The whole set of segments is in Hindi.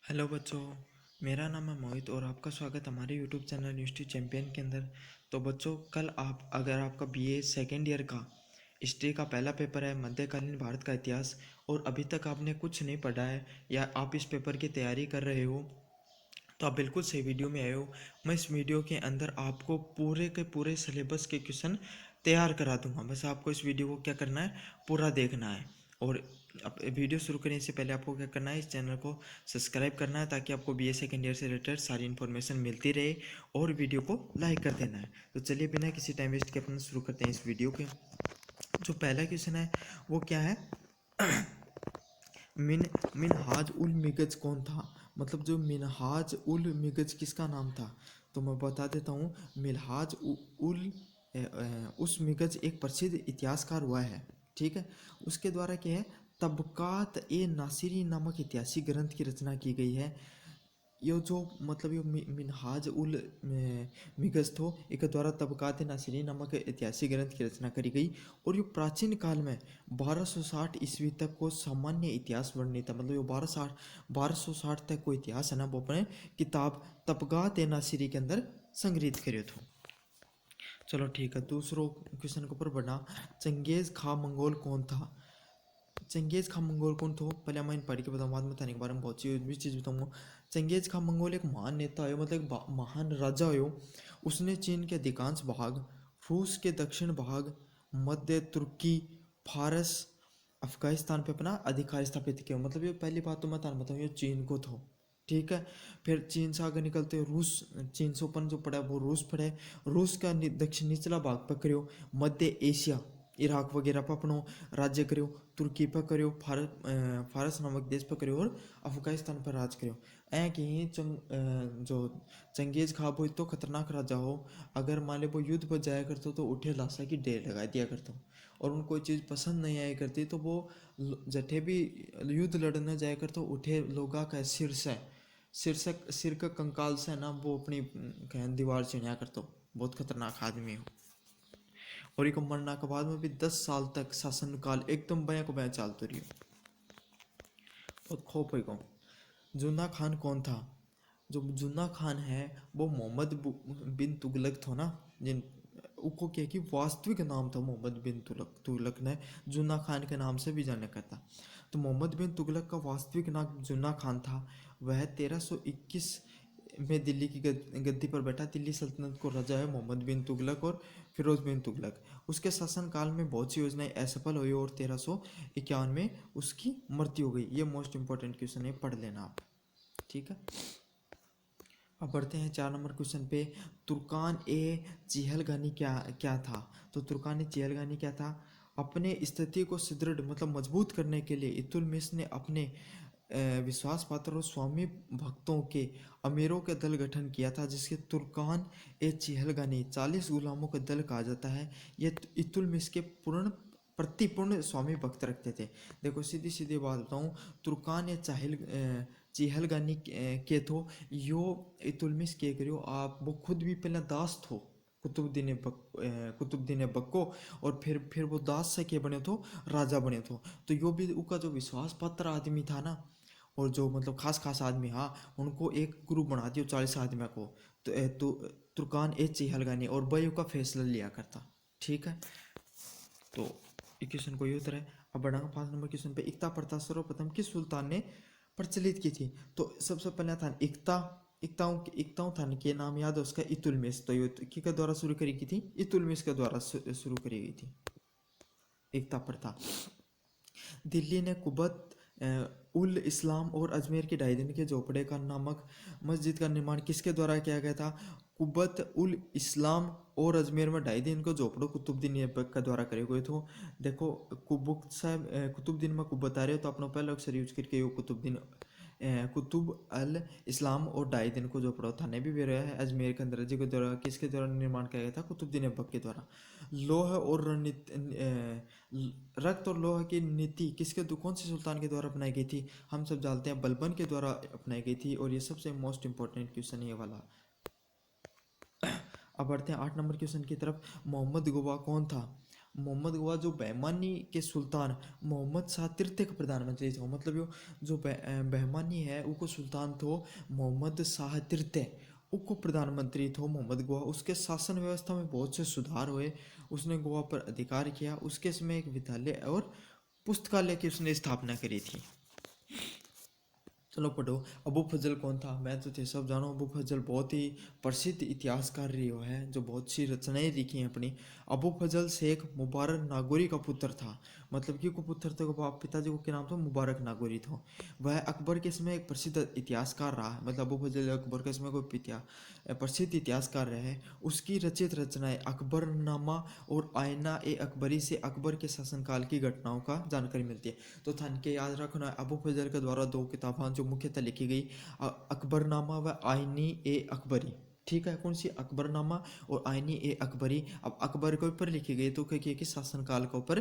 हेलो बच्चों। मेरा नाम है मोहित और आपका स्वागत हमारे यूट्यूब चैनल यूनिवर्सिटी चैंपियन के अंदर। तो बच्चों, कल आप अगर आपका बीए सेकेंड ईयर का हिस्ट्री का पहला पेपर है मध्यकालीन भारत का इतिहास, और अभी तक आपने कुछ नहीं पढ़ा है या आप इस पेपर की तैयारी कर रहे हो, तो आप बिल्कुल सही वीडियो में आए हो। मैं इस वीडियो के अंदर आपको पूरे के पूरे सिलेबस के क्वेश्चन तैयार करा दूंगा। बस आपको इस वीडियो को क्या करना है, पूरा देखना है। और अब वीडियो शुरू करने से पहले आपको क्या करना है, इस चैनल को सब्सक्राइब करना है ताकि आपको बीए सेकेंड ईयर से रिलेटेड सारी इन्फॉर्मेशन मिलती रहे, और वीडियो को लाइक कर देना है। तो चलिए बिना किसी टाइम वेस्ट के अपन शुरू करते हैं इस वीडियो के। जो पहला क्वेश्चन है वो क्या है, मिन मिनहाज उल मिगज कौन था? मतलब जो मिनहाज उल मिगज किसका नाम था? तो मैं बता देता हूँ। मिनहाज उल उस मिगज एक प्रसिद्ध इतिहासकार हुआ है, ठीक है। उसके द्वारा क्या है, तबकात ए नासिरी नामक ऐतिहासिक ग्रंथ की रचना की गई है। यो जो मतलब यो मिनहाज उल मिगज थो एक द्वारा तबकात नासिरी नामक ऐतिहासिक ग्रंथ की रचना करी गई। और यो प्राचीन काल में 1260 ईस्वी तक को सामान्य इतिहास वर्णित है। मतलब यो 1260 तक को इतिहास है ना, वो अपने किताब तबकात नासिरी के अंदर संग्रहित करियो थो। चलो ठीक है, दूसरो क्वेश्चन के ऊपर बढ़ना। चंगेज खा मंगोल कौन था? चंगेज खान मंगोल कौन था? पहले मैं पढ़ के बताऊँ, बाद में थाने के बारे में बहुत सी भी चीज़ बताऊँगा। चंगेज खान मंगोल एक महान नेता है, मतलब एक महान राजा है। उसने चीन के अधिकांश भाग, रूस के दक्षिण भाग, मध्य तुर्की, फारस, अफगानिस्तान पे अपना अधिकार स्थापित किया। मतलब ये पहली बात तो मैं थाने बताऊँ, ये चीन को था, ठीक है। फिर चीन से आगे निकलते रूस, चीन से ऊपर जो पड़ा है वो रूस पड़ा है। रूस का दक्षिण निचला भाग पकड़ो। मध्य एशिया, इराक वगैरह पर अपनो राज्य करो। तुर्की पर करो, फारस नामक देश पर करो, और अफगानिस्तान पर राज करो। ऐ कि जो चंगेज खां वो तो खतरनाक राजा हो, अगर मान लो वो युद्ध पर जाया करते तो उठे लाशा की ढेर लगा दिया करता। और उनको कोई चीज़ पसंद नहीं आया करती तो वो जठे भी युद्ध लड़ने जाया करते उठे लोगा का सिर का कंकाल से ना वो अपनी दीवार चिढ़िया करता। बहुत खतरनाक आदमी हो। और एक मरना के बाद में भी 10 साल तक शासनकाल एकदम बया को बया चलते रही। बहुत खोप है। जुन्ना खान कौन था? जो जुन्ना खान है वो मोहम्मद बिन तुगलक था ना, जिन उसको क्या कि वास्तविक नाम था मोहम्मद बिन तुगलक ने जुन्ना खान के नाम से भी जाना करता। तो मोहम्मद बिन तुगलक का वास्तविक नाम जुन्ना खान था। वह 1321 में दिल्ली की गद्दी पर बैठा। दिल्ली सल्तनत को राजा है मोहम्मद बिन तुगलक और फिरोज बिन तुगलक। उसके शासनकाल में बहुत सी योजनाएं असफल हुई और 1351 में उसकी मृत्यु हो गई। ये मोस्ट इंपॉर्टेंट क्वेश्चन है, पढ़ लेना आप, ठीक है। अब बढ़ते हैं 4 नंबर क्वेश्चन पे। तुर्कान ए चिहलगानी क्या क्या था? तो तुर्कान ए चिहलगानी क्या था? अपने स्थिति को सुदृढ़ मतलब मजबूत करने के लिए इल्तुतमिश ने अपने विश्वास पात्र और स्वामी भक्तों के अमीरों का दल गठन किया था, जिसके तुर्कान ए चिहलगानी 40 गुलामों का दल कहा जाता है। ये इल्तुतमिश के पूर्ण प्रतिपूर्ण स्वामी भक्त रखते थे। देखो सीधी सीधी बात बताऊँ, तुर्कान या चिहलगानी के थो यो इल्तुतमिश के करियो आप, वो खुद भी पहले दास थो कुतुबुद्दीन ऐबक को, और फिर वो दास से के बने थो राजा बने थो। तो यो भी उनका जो विश्वास पात्र आदमी था ना, और जो मतलब खास खास आदमी, हाँ, उनको एक ग्रुप बना दियो 40 आदमी को। तो तुर्कान ए चिहलगानी और वही का फैसला लिया करता, ठीक है। तो इस क्वेश्चन को ये उत्तर है। अब बढ़ाऊंगा 5 नंबर क्वेश्चन पे। इकता प्रथा सर्वप्रथम किस सुल्तान ने प्रचलित की थी? तो सबसे पहला था इकताओं थान के नाम याद है उसका, इतुलमिश। तो ये के द्वारा शुरू करी की थी? इतुलमिश के द्वारा शुरू करी गई थी एकता प्रथा। दिल्ली ने कुबत उल इस्लाम और अजमेर के ढाई दिन के झोपड़े का नामक मस्जिद का निर्माण किसके द्वारा किया गया था? कुबत उल इस्लाम और अजमेर में ढाई दिन को झोपड़ों कुतुबुद्दीन ऐबक का द्वारा करे गए थे। देखो कुबुक साहब कुतुबुद्दीन में कुबत आ रहे हो तो अपना पहला अक्षर यूज करके यो कुतुबुद्दीन कुतुब अल इस्लाम और ढाई दिन को झोपड़ा थाने भी रहा है अजमेर के अंदर, जी के द्वारा किसके द्वारा निर्माण किया गया था? कुतुबुद्दीन ऐबक के द्वारा। लोह और रक्त और लोह की नीति कौन से सुल्तान के द्वारा अपनाई गई थी? हम सब जानते हैं बलबन के द्वारा अपनाई गई थी, और ये सबसे मोस्ट इंपॉर्टेंट क्वेश्चन है ये वाला। अब बढ़ते हैं 8 नंबर क्वेश्चन की तरफ। मोहम्मद गुबा कौन था? मोहम्मद गवा जो बेमानी के सुल्तान मोहम्मद शाह तृतीय का प्रधानमंत्री थे। मतलब यो जो बेमानी है उनको सुल्तान थो मोहम्मद शाह तृतीय, उनको प्रधानमंत्री थो मोहम्मद गोवा। उसके शासन व्यवस्था में बहुत से सुधार हुए, उसने गोवा पर अधिकार किया। उसके समय एक विद्यालय और पुस्तकालय की उसने स्थापना करी थी। चलो पढ़ो, अबू फजल कौन था? मैं तो थे सब जानो, अबू फजल बहुत ही प्रसिद्ध इतिहासकार रही है जो बहुत सी रचनाएं लिखी हैं अपनी। अबू फजल शेख मुबारक नागौरी का पुत्र था। मतलब कि को पुत्र थे, बाप पिताजी को क्या नाम था? मुबारक नागौरी था। वह अकबर के समय एक प्रसिद्ध इतिहासकार रहा। मतलब अबू फजल अकबर के समय कोई प्रसिद्ध इतिहासकार रहे। उसकी रचित रचनाएं अकबरनामा और आयना ए अकबरी से अकबर के शासनकाल की घटनाओं का जानकारी मिलती है। तो थान के याद रखना, अबू फजल के द्वारा दो किताबें जो मुख्यतः लिखी गई, अकबरनामा व आईनी ए अकबरी। ठीक है, कौन सी? अकबरनामा और आईनी ए अकबरी। अब अकबर के ऊपर लिखी गई तो के शासनकाल के ऊपर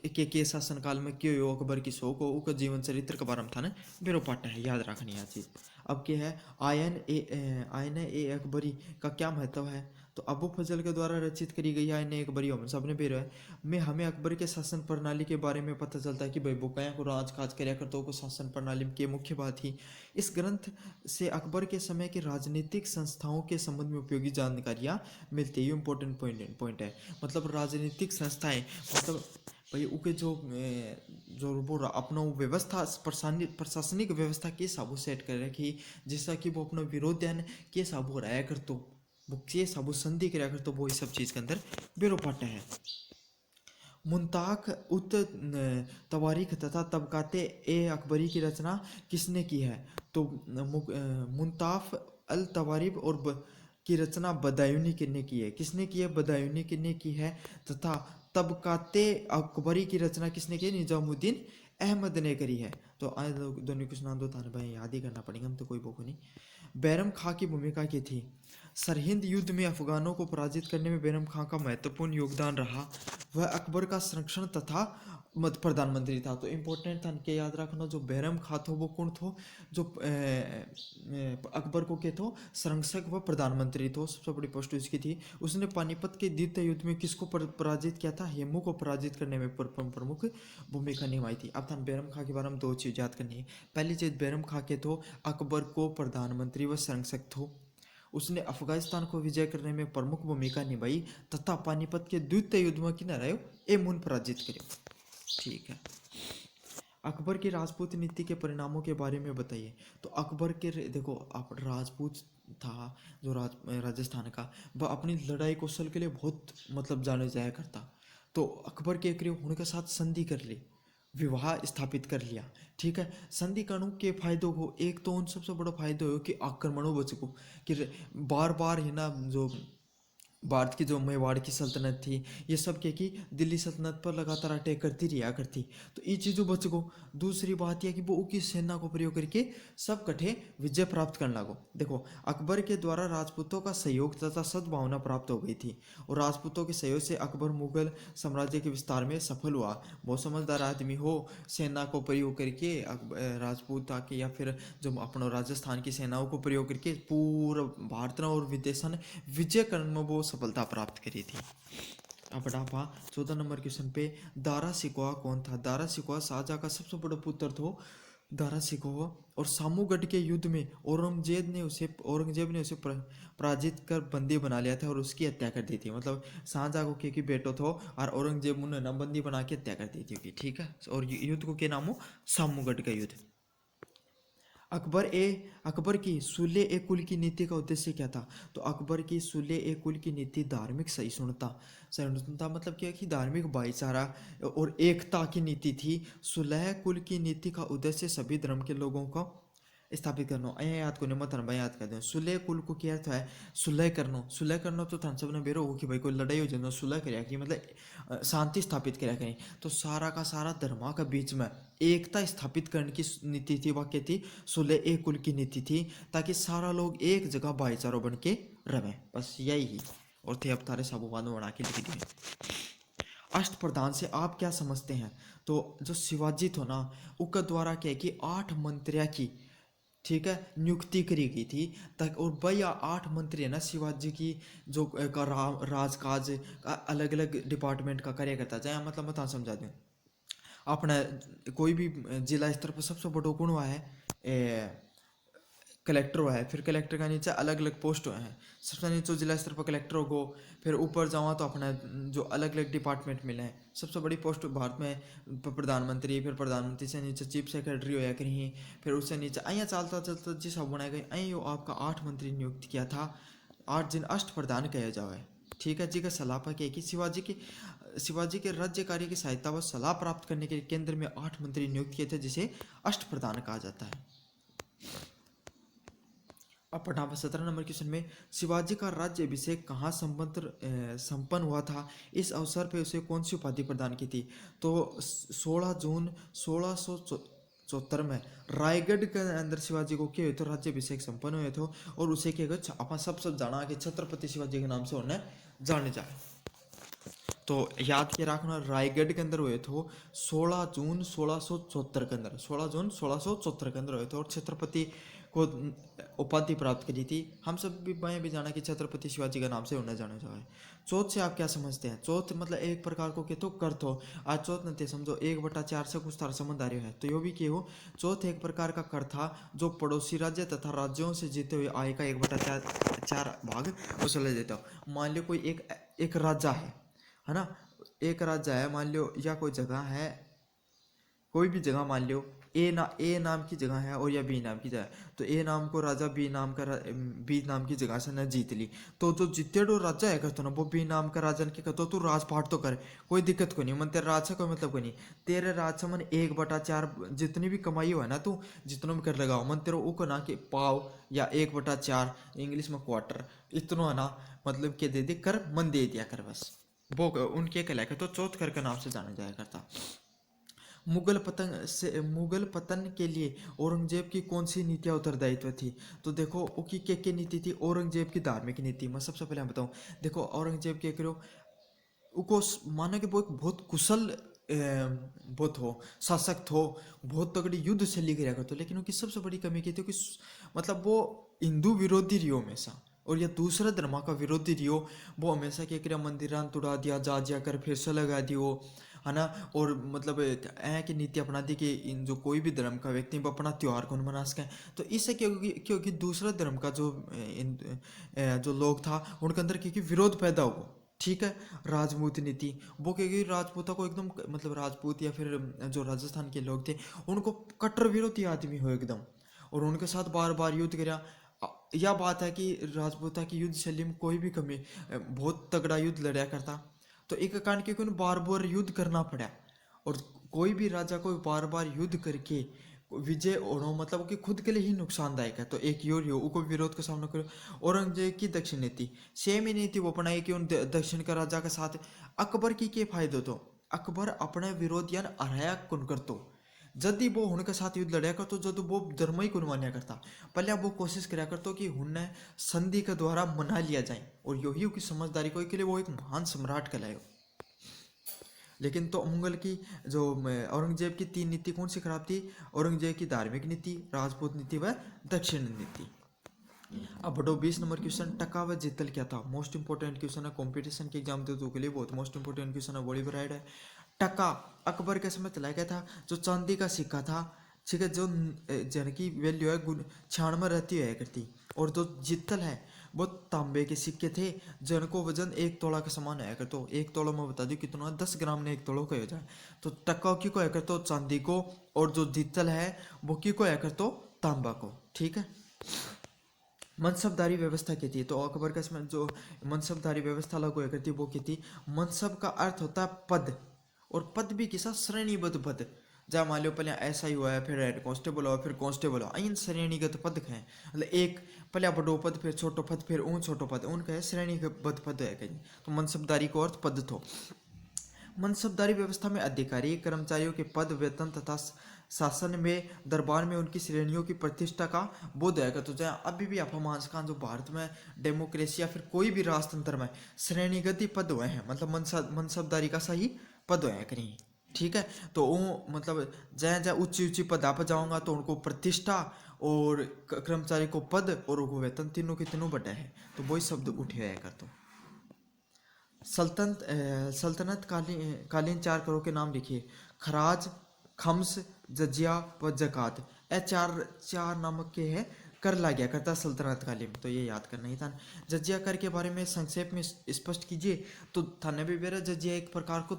के शासनकाल में क्यों हो अकबर की शोक हो उसका जीवन चरित्र के बारे में था ना बेरो पाटा है, याद रखनी है चीज़। अब क्या है? आयन ए अकबरी का क्या महत्व है? तो अबू फजल के द्वारा रचित करी गई आयन ए अकबरी हम सबने बेरो है में हमें अकबर के शासन प्रणाली के बारे में पता चलता है कि भाई बुकाया को राज काज कर्या करतो को शासन प्रणाली की मुख्य बात ही। इस ग्रंथ से अकबर के समय के राजनीतिक संस्थाओं के संबंध में उपयोगी जानकारियाँ मिलती है। ये इंपॉर्टेंट पॉइंट है। मतलब राजनीतिक संस्थाएं, मतलब भाई उके जो वो अपना वो व्यवस्था प्रशासनिक व्यवस्था के हिसाब सेट कर रखी, जिससा कि वो अपना विरोध ध्यान के हिसाब रहा कर तो वो के हिसाब संधि कराया कर तो वो इस सब चीज़ के अंदर बेरो पाटा है। मुंताक उत तवारीख तथा तबकाते ए अकबरी की रचना किसने की है? तो मुंताफ अल तवारीब और की रचना बदायूनी ने की है। किसने की है? बदायूनी ने की है। तथा तबकाते अकबरी की रचना किसने की है? निजामुद्दीन अहमद ने करी है। तो आए दोनों कुछ नाम दो थाने भाई याद ही करना पड़ेगा, हम तो कोई बोको नहीं। बैरम खां की भूमिका की थी? सरहिंद युद्ध में अफगानों को पराजित करने में बैरम खां का महत्वपूर्ण योगदान रहा। वह अकबर का संरक्षण तथा मत प्रधानमंत्री था। तो इम्पोर्टेंट था के याद रखना, जो बैरम खां थो वो कौन थो? जो अकबर को के थो संरक्षक व प्रधानमंत्री थो, सबसे बड़ी पोस्ट उसकी थी। उसने पानीपत के द्वितीय युद्ध में किसको पराजित किया था? हेमू को पराजित करने में प्रमुख भूमिका निभाई थी। अब था बैरम खां के बारे में दो चीज़ याद करनी है। पहली चीज़, बैरम खां के थो अकबर को प्रधानमंत्री व संरक्षक थो। उसने अफगानिस्तान को विजय करने में प्रमुख भूमिका निभाई तथा पानीपत के द्वितीय युद्ध में किन हरायो? एमुन पराजित करो। ठीक है। अकबर की राजपूत नीति के परिणामों के बारे में बताइए। तो अकबर के देखो, आप राजपूत था जो राजस्थान का, वह अपनी लड़ाई कौशल के लिए बहुत मतलब जाने जाया करता। तो अकबर के एक उनके साथ संधि कर ली, विवाह स्थापित कर लिया। ठीक है। संधि करणों के फायदों को, एक तो उन सबसे बड़ा फायदा हो कि आक्रमणों बच को कि बार बार है ना, जो भारत की जो मेवाड़ की सल्तनत थी, ये सब क्या कि दिल्ली सल्तनत पर लगातार अटैक करती रिया करती। तो ये चीज़ों बच गो। दूसरी बात यह कि वो उसकी सेना को प्रयोग करके सब कठे विजय प्राप्त करने लगो। देखो, अकबर के द्वारा राजपूतों का सहयोग तथा सद्भावना प्राप्त हो गई थी और राजपूतों के सहयोग से अकबर मुगल साम्राज्य के विस्तार में सफल हुआ। बहुत समझदार आदमी हो, सेना को प्रयोग करके राजपूत आके या फिर जो अपना राजस्थान की सेनाओं को प्रयोग करके पूरा भारत और विदेश ने विजय करने में वो सफलता प्राप्त करी थी। अब बढ़ापा 14 नंबर क्वेश्चन पे, दारा सिकोहा कौन था? दारा सिकोहा शाहजहाँ का सबसे बड़ा पुत्र थो। दारा सिकोहा और सामूगढ़ के युद्ध में औरंगजेब ने उसे पराजित कर बंदी बना लिया था और उसकी हत्या कर दी थी। मतलब शाहजहाँ को के बेटो थो और औरंगजेब ने बंदी बना के हत्या कर दी थी। ठीक है। और युद्ध को क्या नाम हो? सामूगढ़ का युद्ध। अकबर की सुले ए कुल की नीति का उद्देश्य क्या था? तो अकबर की सुले ए कुल की नीति धार्मिक सहिष्णुता मतलब क्या कि धार्मिक भाईचारा और एकता की नीति थी। सुलह कुल की नीति का उद्देश्य सभी धर्म के लोगों को स्थापित करना। अँ याद को मत भाई याद कर दो। सुलह कुल को क्या अर्थ है? सुलह करना तो थान सबने बेरो हो कि भाई कोई लड़ाई हो जाए सुलह कराया कि मतलब शांति स्थापित कराया करें। तो सारा का सारा धर्मा के बीच में एकता स्थापित करने की नीति थी। वाक्य थी सुलह ए कुल की नीति थी, ताकि सारा लोग एक जगह भाईचारा बन के रहे। बस यही ही और थे। अब तारे साबुवान बना के लिख दिए। अष्टप्रधान से आप क्या समझते हैं? तो जो शिवाजी थो ना, उसका द्वारा क्या है कि 8 मंत्रियों की ठीक है, नियुक्ति करी गई थी। तक और भाई 8 मंत्री है ना शिवाजी की जो राजकाज का अलग अलग डिपार्टमेंट का कार्य करता जाए, मतलब बता समझा दूँ। अपना कोई भी जिला स्तर पर सबसे बड़ो कौन हुआ है, कलेक्टर हुआ है। फिर कलेक्टर का नीचे अलग अलग पोस्ट हुए हैं। सबसे नीचे जिला स्तर पर कलेक्टर हो गो, फिर ऊपर जाओ तो अपना जो अलग अलग डिपार्टमेंट मिले हैं। सबसे बड़ी पोस्ट भारत में प्रधानमंत्री, फिर प्रधानमंत्री से नीचे चीफ सेक्रेटरी होया कहीं, फिर उससे नीचे आइया चलता चलता जिस सब बनाया गया आई आपका 8 मंत्री नियुक्त किया था। 8 दिन अष्ट प्रधान कहे जावे, ठीक है जी का सलाह पर कि शिवाजी के राज्य कार्य की सहायता व सलाह प्राप्त करने के लिए केंद्र में 8 मंत्री नियुक्त किए थे, जिसे अष्ट प्रधान कहा जाता है। अब पढ़ना 17 नंबर क्वेश्चन में, शिवाजी का राज्य अभिषेक कहाँ संपन्न हुआ था, इस अवसर पर उसे कौन सी उपाधि प्रदान की थी। तो 16 जून 1674 में रायगढ़ के अंदर शिवाजी को क्या हुए थे, राज्य अभिषेक संपन्न हुए थे। और उसे क्या गया अपन सब जाना कि छत्रपति शिवाजी के नाम से उन्हें जाने जाए। तो याद के रखना रायगढ़ के अंदर हुए थे 16 जून 1674 के अंदर, 16 जून 1674 के अंदर हुए थे। और छत्रपति को उपाधि प्राप्त करी थी। हम सब भी जाना कि छत्रपति शिवाजी के नाम से उन्हें जाना जाए। चौथ से आप क्या समझते हैं, चौथ मतलब एक प्रकार को के तो कर हो। आज चौथ नते समझो 1/4 से कुछ तार समझदारी है, तो यो भी के हो चौथ एक प्रकार का कर था जो पड़ोसी राज्य तथा राज्यों से जीते हुए आय का 1/4 भाग वसूल देता हो। मान लो कोई एक राजा है ना, एक राज्य है मान लो, या कोई जगह है, कोई भी जगह मान लो ए नाम की जगह है और या बी नाम की जगह है। तो ए नाम को राजा बी नाम की जगह से न जीत ली, तो जो जितेड़ो राजा है करतो ना वो बी नाम का राजा के कहते तू राजपाट तो कर, कोई दिक्कत को नहीं, मन तेरे राज से कोई मतलब को नहीं। तेरे राज से मन 1/4 जितनी भी कमाई हो है ना, तू जितना भी कर लगाओ मन तेरे को ना कि पाव या 1/4 इंग्लिश में क्वार्टर इतना है ना, मतलब के दे दे कर, मन दे दिया कर बस। वो उनके कहलाए तो चौथ कर के नाम से जाना जाया करता। मुगल पतन के लिए औरंगजेब की कौन सी नीतियां उत्तरदायित्व थी। तो देखो उनकी क्या नीति थी, औरंगजेब की धार्मिक नीति। मैं सबसे पहले बताऊं, देखो औरंगजेब क्या करो उनको माना कि वो एक बहुत कुशल वो थो, शासक थो, बहुत तगड़ी युद्ध शैली कराया करते, लेकिन उनकी सबसे बड़ी कमी की थी कि मतलब वो हिंदू विरोधी रियो हमेशा, और या दूसरा धर्म का विरोधी रियो। वो हमेशा क्या करा मंदिर तोड़ा दिया, जा कर फिर से लगा दियो, है ना। और मतलब ऐ की नीति अपना दी कि इन जो कोई भी धर्म का व्यक्ति वो अपना त्यौहार कौन मना सकें। तो इससे क्योंकि दूसरा धर्म का जो लोग था उनके अंदर क्योंकि विरोध पैदा हुआ, ठीक है। राजपूत नीति, वो क्योंकि राजपूतों को एकदम मतलब राजपूत या फिर जो राजस्थान के लोग थे उनको कट्टर विरोधी आदमी हो एकदम, और उनके साथ बार बार युद्ध कराया। यह बात है कि राजपूता की युद्ध शैली में कोई भी कमी, बहुत तगड़ा युद्ध लड़ा करता। तो एक कारण क्योंकि उन्हें बार बार युद्ध करना पड़ा, और कोई भी राजा को बार बार युद्ध करके विजय होना मतलब कि खुद के लिए ही नुकसानदायक है। तो एक यो को विरोध का सामना करो। औरंगजेब की दक्षिण नीति सेम ही नीति वो अपनाई कि उन दक्षिण का राजा के साथ अकबर की के फायदे तो अकबर अपने विरोधियन हराया कुन करतो, जदि वो उनके साथ युद्ध लड़ाया करतो, जब वो धर्म ही कुन मान्या करता, पहले वो कोशिश कराया करतो कि उन्हें संधि के द्वारा मना लिया जाए, और यही की समझदारी को के लिए वो एक महान सम्राट कहलाए। लेकिन तो मुगल की जो औरंगजेब की 3 नीति कौन सी खराब थी, औरंगजेब की धार्मिक नीति, राजपूत नीति व दक्षिण नीति। अब बढ़ो 20 नंबर क्वेश्चन, टका व जितल क्या था। मोस्ट इंपोर्टेंट क्वेश्चन है, कॉम्पिटिशन के एग्जाम देने के लिए बहुत मोस्ट इंपोर्टेंट क्वेश्चन है, बड़ी ब्राइड है। टका अकबर के समय चलाया गया था, जो चांदी का सिक्का था, ठीक है, जो जिनकी वैल्यू है 96 में रहती है करती। और जो जितल है वो तांबे के सिक्के थे, जिनको वजन 1 तोला के समान है कर। तो 1 तोला मैं बता दूं कितना, 10 ग्राम ने 1 तोला को हो जाए। तो टक्का की को है कर तो चांदी को, और जो जितल है वो की को है कर तो तांबा को, ठीक है। मनसबदारी व्यवस्था की थी, तो अकबर का इसमें जो मनसबदारी व्यवस्था लागू हुआ करती वो की थी। मनसब का अर्थ होता है पद, और पद भी किसा श्रेणीबद्ध पद। जहाँ मान लो पहले ऐसा ही हुआ है, फिर हेड कांस्टेबल हुआ, फिर कांस्टेबल हुआ, इन श्रेणीगत पद हैं। मतलब एक पहले बड़ो पद, फिर छोटो पद, फिर ऊन छोटो पद, उनका है श्रेणीबद्ध पद है कहीं। तो मनसबदारी को अर्थ पद थो। मनसबदारी व्यवस्था में अधिकारी कर्मचारियों के पद, वेतन तथा शासन में दरबार में उनकी श्रेणियों की प्रतिष्ठा का बोध है। तो जहाँ अभी भी आप मानसकान जो भारत में डेमोक्रेसी या फिर कोई भी राजतंत्र में श्रेणीगत ही पद हुए हैं, मतलब मनसबदारी का सही पद हुए हैं कहीं, ठीक है। तो वो मतलब जहाँ जहाँ ऊंची ऊंची पदा पर जाऊंगा तो उनको प्रतिष्ठा और कर्मचारी को पद और वो वेतन तीनों के तीनों बटा है, तो वही शब्द उठे आया कर। तो सल्तनत कालीन चार करों के नाम लिखिए। खराज, खम्स, जजिया व जकात, ये चार चार नामक के है कर ला गया करता सल्तनत कालीन में, तो ये याद करना ही था। जजिया कर के बारे में संक्षेप में स्पष्ट कीजिए। तो थाने भी बेरा जजिया एक प्रकार को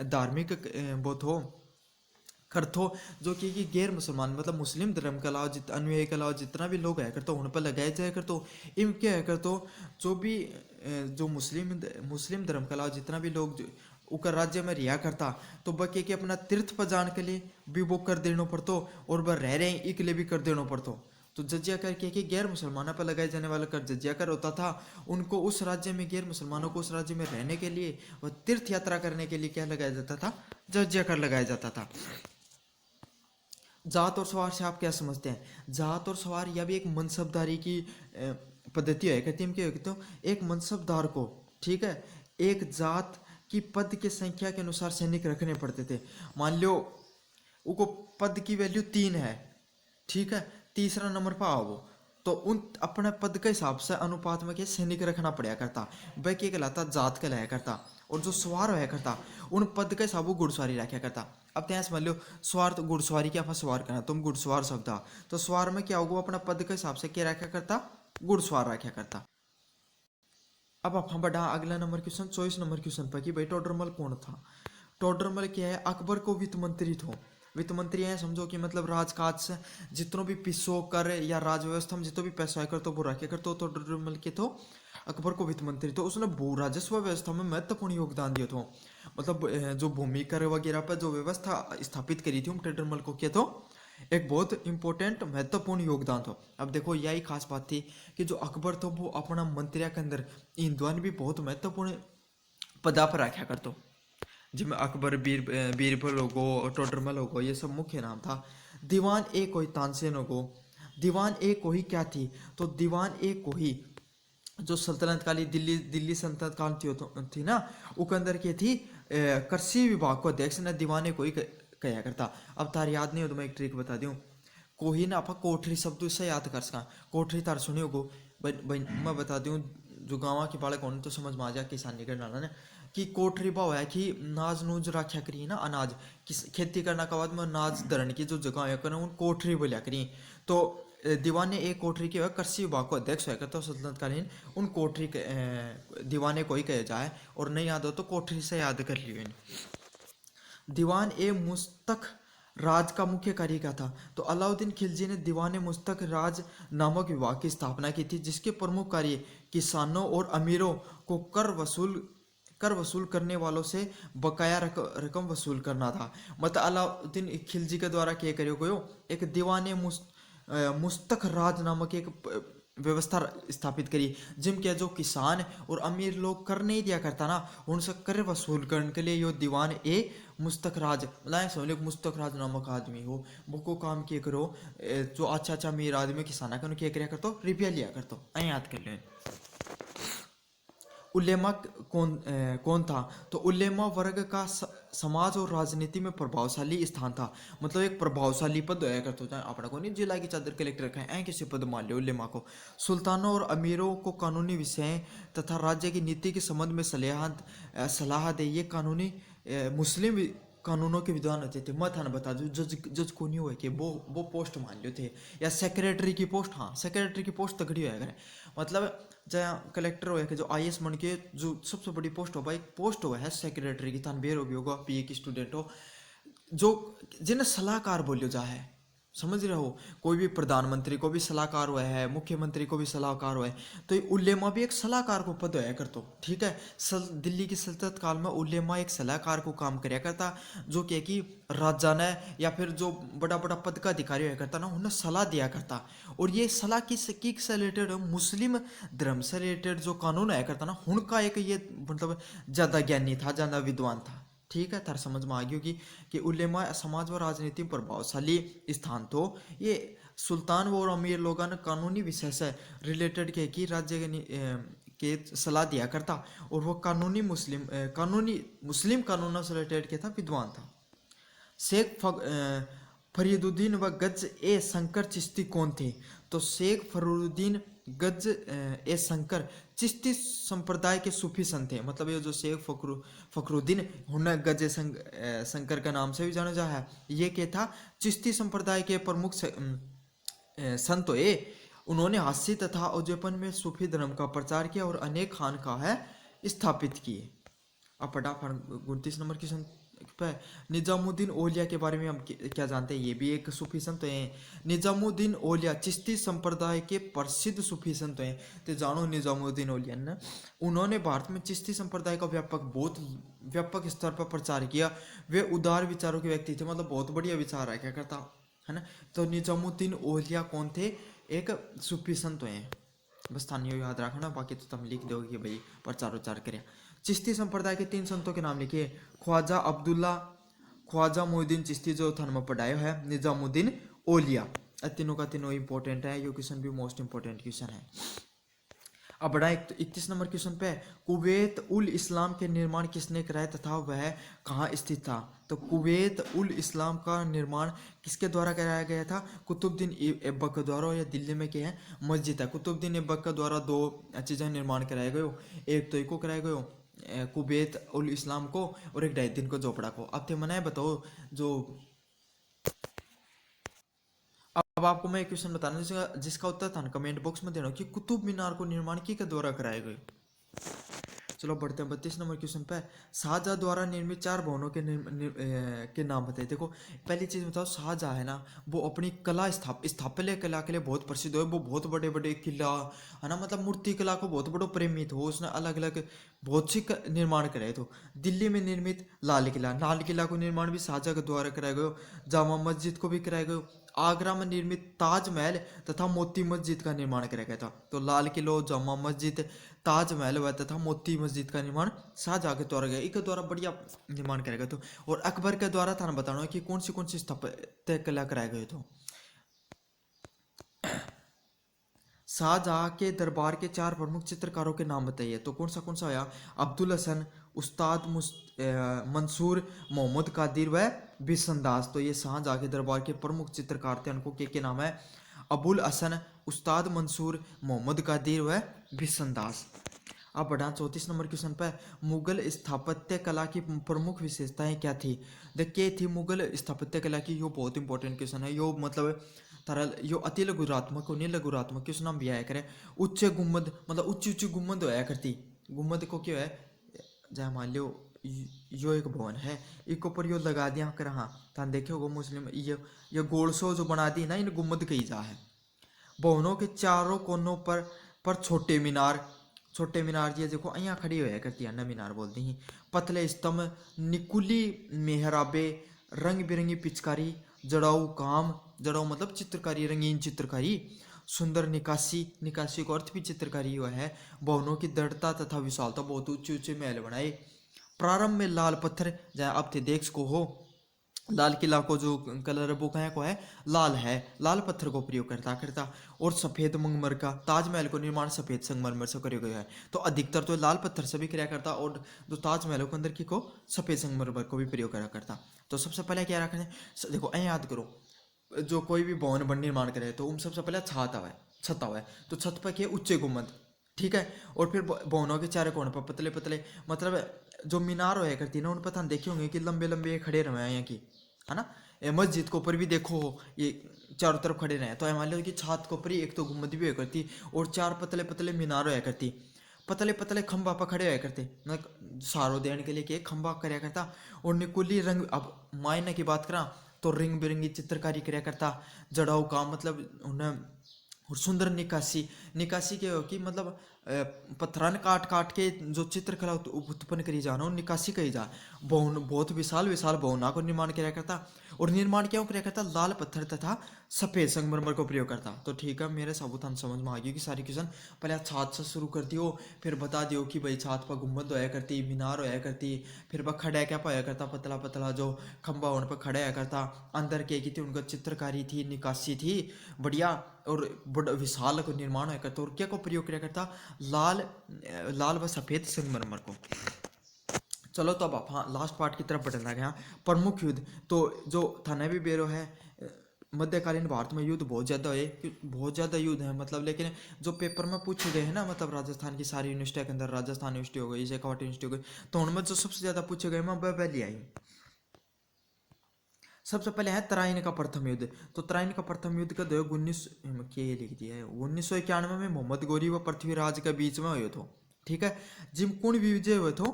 धार्मिक बहुत हो करथो, जो कि गैर मुसलमान मतलब मुस्लिम धर्म के अलावा अनुयायी के अलावा जितना भी लोग है करतो उन पर लगाए जाए करतो। इम क्या है करतो, जो भी जो मुस्लिम धर्म के अलावा जितना भी लोग उकर राज्य में रिया करता, तो बके के अपना तीर्थ पर जाने के लिए भी वो कर देना पड़तो, और वह रह रहे हैं एक लिए भी कर देना पड़तो। तो जजिया कर के गैर मुसलमानों पर लगाए जाने वाला कर जजिया कर होता था। उनको उस राज्य में गैर मुसलमानों को उस राज्य में रहने के लिए व तीर्थ यात्रा करने के लिए क्या लगाया जाता था, जजिया कर लगाया जाता था। जात और सवार से आप क्या समझते हैं? जात और सवार यह भी एक मनसबदारी की पद्धति है। कहते हैं कि तो एक मनसबदार को, ठीक है, एक जात की पद की संख्या के अनुसार सैनिक रखने पड़ते थे। मान लो उनको पद की वैल्यू 3 है, ठीक है, तीसरा नंबर पर आओ, तो उन अपने पद के हिसाब से अनुपात में के सैनिक रखना पड़ा करता, वह क्या कहलाता, जात कहलाया करता। और जो सवार होया करता उन पद के हिसाब वो घुड़सवारी रखा करता। अब ત્યાં समझ लो सवार तो घुड़सवारी के आप सवार करना, तुम घुड़सवार शब्द आ, तो सवार में क्या होगा, अपना पद के हिसाब से क्या रखा करता, घुड़सवार रखा करता। अब आप हम बढ़ा अगला नंबर क्वेश्चन 24 नंबर क्वेश्चन पर कि भाई टोडरमल कौन था। टोडरमल क्या है, अकबर को वित्त मंत्री थो। वित्त मंत्री है समझो कि मतलब राजकाज से जितनों भी पिसो कर या राज व्यवस्था में जितने भी पैसा है कर तो वो रखे कर, तो टोडरमल के तो अकबर को वित्त मंत्री, तो उसने भू राजस्व व्यवस्था में महत्वपूर्ण योगदान दिया था। मतलब जो भूमि कर वगैरह पर जो व्यवस्था स्थापित करी थी टोडरमल को किया तो एक बहुत इंपॉर्टेंट महत्वपूर्ण योगदान था। अब देखो यही खास बात थी कि जो अकबर था वो अपना मंत्रिया के अंदर इन भी बहुत महत्वपूर्ण पदा पर रखा करतो, जिसमें अकबर बीरबल होगो, टोडरमल होगो, ये सब मुख्य नाम था। दीवान ए कोई तानसेन होगो। दीवान ए कोही क्या थी, तो दीवान ए कोही जो सल्तनत काली दिल्ली सल्तनत काल थी ना, उसके अंदर की थी कृषि विभाग को अध्यक्ष ने दीवान ए कोही कहा करता। अब तार याद नहीं हो तो मैं एक ट्रिक बता दूं, कोही ना आप कोठरी शब्द इससे याद कर सका। कोठरी तार सुनी होगो, मैं बता दूं, जो गाँव के बालक होने तो समझ में आ जाए किसानी करना ना, कि कोठरी भाव है कि नाज नूज रखा करी ना, अनाज खेती करने के बाद में अनाज धरण की जो जगह है उन कोठरी बोलिया करी। तो दीवाने एक कोठरी के कृषि विभाग को अध्यक्ष है करता सल्तनत कालीन उन कोठरी दीवाने को ही कहे जाए, और नहीं याद हो तो कोठरी से याद कर लियो। दीवान ए मुस्तक राज का मुख्य कार्य क्या था, तो अलाउद्दीन खिलजी ने दीवान मुस्तक राज नामक विभाग की स्थापना की थी, जिसके प्रमुख कार्य किसानों और अमीरों को कर वसूल करने वालों से बकाया रकम वसूल करना था। मतलब अलाउद्दीन खिलजी के द्वारा क्या करो गयो, एक दीवान मुस्तक राज नामक एक व्यवस्था स्थापित करी, जिनके जो किसान और अमीर लोग कर नहीं दिया करता ना, उनसे कर वसूल करने के लिए यो दीवान ए मुस्तक राज मतलब समझ लो मुस्तक राज नामक आदमी हो, वो को काम किया करो, जो अच्छा अमीर आदमी किसान है क्या करिया करतो, रुपया लिया करतो। याद कर लें। उलेमा कौन था, तो उलेमा वर्ग का समाज और राजनीति में प्रभावशाली स्थान था। मतलब एक प्रभावशाली पद है करते हैं अपना को नहीं, जिला की चादर कलेक्टर का है किसी पद मान लिया उलेमा को। सुल्तानों और अमीरों को कानूनी विषय तथा राज्य की नीति के संबंध में सलाह दे, ये कानूनी मुस्लिम कानूनों के विद्वान होते थे। मैं थाना बता दूं, जज को नहीं हुआ कि वो पोस्ट मान लो थे, या सेक्रेटरी की पोस्ट, हाँ सेक्रेटरी की पोस्ट तगड़ी होया करे। मतलब जहाँ कलेक्टर हो कि जो IAS बन के जो सबसे बड़ी पोस्ट हो भाई, पोस्ट हो है सेक्रेटरी की, थान बेर हो भी होगा, PA की स्टूडेंट हो, जो जिन्हें सलाहकार बोलियो जा है, समझ रहे हो, कोई भी प्रधानमंत्री को भी सलाहकार हुआ है, मुख्यमंत्री को भी सलाहकार हुआ है, तो ये उलेमा भी एक सलाहकार को पद होया करतो, ठीक है। दिल्ली की सल्तनत काल में उलेमा एक सलाहकार को काम कराया करता, जो कि राजा ने या फिर जो बड़ा बड़ा पद का अधिकारी होया करता ना, उन्हें सलाह दिया करता। और ये सलाह किस से रिलेटेड, मुस्लिम धर्म से रिलेटेड जो कानून आया करता ना, उनका एक ये मतलब ज़्यादा ज्ञानी था, ज़्यादा विद्वान था, ठीक है। थार समझ में आ गई होगी कि उलेमा समाज व राजनीति में प्रभावशाली स्थान तो ये सुल्तान और अमीर लोगों ने कानूनी विषय से रिलेटेड के कि राज्य के सलाह दिया करता, और वो कानूनी मुस्लिम कानूनों से रिलेटेड के था, विद्वान था। फरीदुद्दीन व गज ए शंकर चिश्ती कौन थे? तो शेख फरीदुद्दीन गज ए शंकर चिश्ती संप्रदाय के सूफी संत थे। मतलब ये जो शेख फखरुद्दीन हुन गज शंकर का नाम से भी जाना जा है, ये क्या था, चिश्ती संप्रदाय के प्रमुख संत हुए। उन्होंने हास्य तथा औजेपन में सूफी धर्म का प्रचार किया और अनेक खानकाहें स्थापित किए। अब फटाफट 29 नंबर की संत पे निजामुद्दीन औलिया के बारे में हम क्या जानते हैं? ये भी एक सूफी संत हैं। निजामुद्दीन औलिया चिश्ती संप्रदाय के प्रसिद्ध सूफी संत हैं। तो जानो निजामुद्दीन औलिया ने, उन्होंने भारत में चिश्ती संप्रदाय का बहुत व्यापक स्तर पर प्रचार किया। वे उदार विचारों के व्यक्ति थे, मतलब बहुत बढ़िया विचार है क्या करता है ना। तो निजामुद्दीन औलिया कौन थे? एक सूफी संत हैं। बस स्थानीय याद रखना, बाकी तो तुम लिख दोगे कि भाई प्रचार उचार करें। चिश्ती संप्रदाय के 3 संतों के नाम लिखिए। ख्वाजा अब्दुल्ला, ख्वाजा मोहिउद्दीन चिश्ती जो थान में पढ़ाया है, निजामुद्दीन औलिया। तीनों का तीनों इंपॉर्टेंट है, ये क्वेश्चन भी मोस्ट इंपॉर्टेंट क्वेश्चन है। अब बढ़ा 31 नंबर क्वेश्चन पे, कुवैत उल इस्लाम के निर्माण किसने कराया तथा वह कहाँ स्थित था? तो कुवैत उल इस्लाम का निर्माण किसके द्वारा कराया गया था? कुतुबुद्दीन ऐबक के द्वारा। या दिल्ली में क्या है, मस्जिद है, कुतुबुद्दीन ऐबक के द्वारा 2 चीज़ें निर्माण कराए गए। एक तो इको कराया गयो कुवैत उल इस्लाम को, और एक डायद्दीन को झोपड़ा को। अब थे मना बताओ जो, अब आपको मैं एक क्वेश्चन बताना जिसका उत्तर था कमेंट बॉक्स में देना कि कुतुब मीनार को निर्माण के द्वारा कराए गए। चलो बढ़ते हैं 32 नंबर क्वेश्चन पे। शाहजहां द्वारा निर्मित 4 भवनों के नाम बताइए। देखो पहली चीज बताओ, शाहजहां है ना, वो अपनी कला स्थापत्य कला के लिए बहुत प्रसिद्ध है। वो बहुत बड़े बड़े किला है ना, मतलब मूर्ति कला को बहुत बड़ो प्रेमी हो। उसने अलग अलग बहुत सी निर्माण कराए। तो दिल्ली में निर्मित लाल किला को निर्माण भी शाहजहां के द्वारा कराया गयो। जामा मस्जिद को भी कराया गयो। आगरा में निर्मित ताजमहल तथा मोती मस्जिद का निर्माण कराया गया था। तो लाल किला, जामा मस्जिद, ताजमहल व तथा मोती मस्जिद का निर्माण शाहजहां के द्वारा गया। इनके द्वारा बढ़िया निर्माण कराया गया। तो और अकबर के द्वारा था बताना है कि कौन सी स्थापत्य कला कराए गए। तो शाहजहां के दरबार के 4 प्रमुख चित्रकारों के नाम बताइए। तो कौन सा आया? अब्दुल हसन, उस्ताद मंसूर, मोहम्मद कादिर व बिसंदास। तो ये शाहजहां के दरबार के प्रमुख चित्रकार थे। उनको के नाम है? अबुल हसन, उस्ताद मंसूर, मोहम्मद कादिर व बिसंदास। अब बढ़ा 34 नंबर क्वेश्चन पर, मुगल स्थापत्य कला की प्रमुख विशेषताएं क्या थी? देखिए थी मुगल स्थापत्य कला की, यो बहुत इंपॉर्टेंट क्वेश्चन है। यो मतलब तरल यो अति लघुरात्मक और लघुरात्मक क्वेश्चन हम भी आया करे। उच्च गुम्मद, मतलब ऊंची ऊंची गुम्मद होया करती। गुम्मद को क्या है, जहाँ मान लो यो एक भवन है, इसके ऊपर यो लगा दिया कर, हाँ थान देखे होगा मुस्लिम ये गोल सो जो बना दी ना, इन गुम्मद कही जा है। भवनों के चारों कोनों पर छोटे मीनार ये देखो यहाँ खड़ी होया करती है ना, मीनार बोलते हैं। पतले स्तंभ, निकुली मेहराबे, रंग बिरंगी पिचकारी, जड़ाऊ मतलब चित्रकारी, रंगीन चित्रकारी, सुंदर निकासी को अर्थ भी चित्रकारी हुआ है। भवनों की दृढ़ता तथा विशालता, बहुत ऊंचे ऊंचे महल बनाए। प्रारंभ में लाल पत्थर, जहाँ अब थे देख सको हो, लाल किला को जो कलर वो कहाँ को है, लाल पत्थर को प्रयोग करता। और सफेद संगमरमर का, ताजमहल को निर्माण सफेद संगमरमर से किया गया है। तो अधिकतर तो लाल पत्थर से भी किया करता, और जो ताजमहल के अंदर की को सफेद संगमरमर को भी प्रयोग करा करता। तो सबसे पहले क्या रखना है, देखो ऐ याद करो, जो कोई भी भवन बन निर्माण करे तो उन सबसे पहले छत आवा है। तो छत पर क्या, उच्चे गुम्मद, ठीक है। और फिर भवनों के चारों कोने पर पतले पतले, मतलब जो मीनार होया करती है ना, उन पर हम देखे होंगे कि लंबे लंबे खड़े रहे हैं यहाँ की, है ना। मस्जिद के ऊपर भी देखो ये चारों तरफ खड़े रहे। तो मान लो कि छत के ऊपर ही एक तो गुम्मद भी होया करती, और 4 पतले पतले मीनार होया करती। पतले पतले खंबा पर खड़े होया करते, मतलब सारो देने के लिए कि खंबा कराया करता। और निकुली रंग, अब मायने की बात करा तो रंग बिरंगी चित्रकारी कराया करता। जड़ाऊ काम, मतलब उन्हें, और सुंदर निकासी के हो कि मतलब पत्थरान काट काट के जो चित्रकला उत्पन्न करी जाना, निकासी कही जा। भवन बहुत विशाल भवना को निर्माण किया करता। और निर्माण क्यों किया करता? लाल पत्थर तथा सफेद संगमरमर को प्रयोग करता। तो ठीक है, मेरे साबुतान समझ में आ गई कि सारी क्वेश्चन पहले छात से शुरू कर दियो, फिर बता दियो कि भाई छात पर गुम्मद होया करती, मीनार होया करती, फिर वह खड़ा क्या पाया करता, पतला पतला जो खंबा उन पर खड़ा होया करता। अंदर क्या की थी, उनका चित्रकारी थी, निकासी थी बढ़िया, और बड़ा विशाल को निर्माण होया करता। और क्या को प्रयोग किया करता? लाल व सफेद संगमरमर को। चलो तो अब हाँ लास्ट पार्ट की तरफ बढ़ने लगे। यहाँ प्रमुख युद्ध तो जो थाने भी बेरो है, मध्यकालीन भारत में युद्ध बहुत ज़्यादा है, बहुत ज़्यादा युद्ध है मतलब। लेकिन जो पेपर में पूछे गए हैं ना, मतलब राजस्थान की सारी यूनिवर्सिटी के अंदर, राजस्थान यूनिवर्सिटी हो गई, शेखावाटी यूनिवर्सिटी हो गई, तो उनमें जो सबसे ज़्यादा पूछे गए मैं वह लिया आई। सबसे पहले है तराइन का प्रथम युद्ध। तो तराइन का प्रथम युद्ध का 19 लिख दिया है 1991 में मोहम्मद गौरी व पृथ्वीराज के बीच में हुए थे। ठीक है, जिम कौन विजय हुए थे?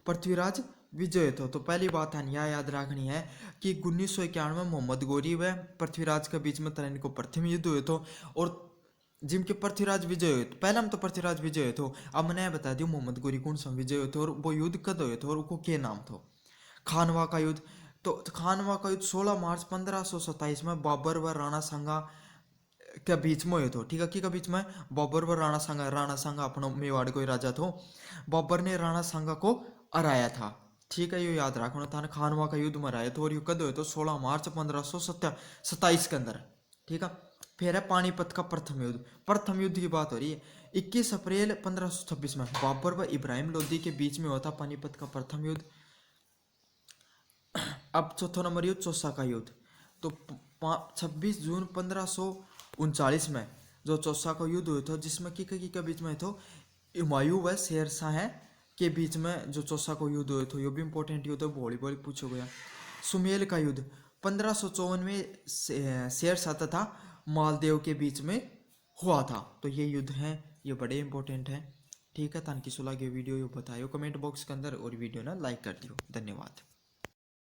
पृथ्वीराज विजय थे। तो पहली बात है यह याद रखनी है कि 1991 में मोहम्मद गौरी व पृथ्वीराज के बीच में तराइन को प्रथम युद्ध हुए थे, और जिनके पृथ्वीराज विजय हुए थे। पहले हम तो पृथ्वीराज विजय हुए थे, अब मैंने बता दिया मोहम्मद गौरी कौन सा विजय हुए थे और वो युद्ध कद हुए थे और उनको क्या नाम था। खानवा का युद्ध। तो खानवा का युद्ध 16 मार्च 1527 में बाबर व राणा सांगा के बीच में हुए थे। ठीक है, कि बीच में बाबर व राणा सांगा। राणा सांगा अपना मेवाड़ कोई राजा था, बाबर ने राणा सांगा को हराया था। ठीक है, ये याद रखना था। खानवा का युद्ध में हराया था और ये कद हुए तो 16 मार्च 1527 के अंदर। ठीक है, फिर है पानीपत का प्रथम युद्ध। प्रथम युद्ध की बात हो रही है 21 अप्रैल 1526 में बाबर व इब्राहिम लोदी के बीच में हुआ था पानीपत का प्रथम युद्ध। अब चौथा नंबर युद्ध चौसा का युद्ध। तो 26 जून 1539 में जो चौसा का युद्ध हुआ था, जिसमें की के बीच में था हुमायूं व शेर शाह के बीच में जो चौसा का युद्ध हुआ था। ये भी इंपॉर्टेंट युद्ध है, बॉली बॉली पूछो गया। सुमेल का युद्ध 1554 में शेर शाह तथा मालदेव के बीच में हुआ था। तो ये युद्ध हैं, ये बड़े इंपॉर्टेंट हैं। ठीक है, ताकि सुलह के वीडियो ये बताइयो कमेंट बॉक्स के अंदर, और वीडियो ना लाइक कर दियो। धन्यवाद।